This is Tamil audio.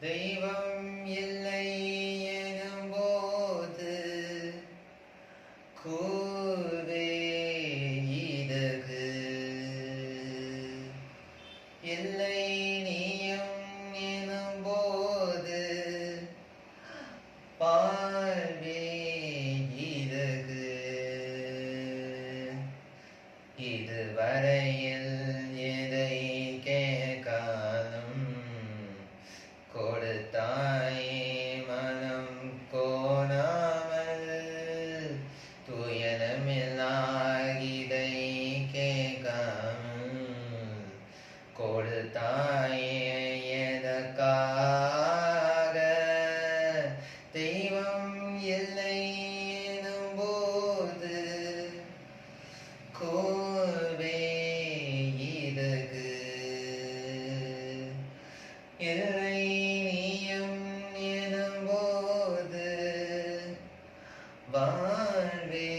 தெய்வம் இல்லை எனும்போது கூவே இதகு இல்லை நீயும் எனும்போது வாழ்வே இதகு இதுவரையில் எதை கேட்காலும் கொடுத்தாயே மனம் கோணாமல் துயரமில்லாகிதை கேட்காமல் கொடுத்தாயே எதற்காக தெய்வம் இல்லை எனும்போது கோவே இதகு இல்லை நீயும் எனும்போது வாழ்வே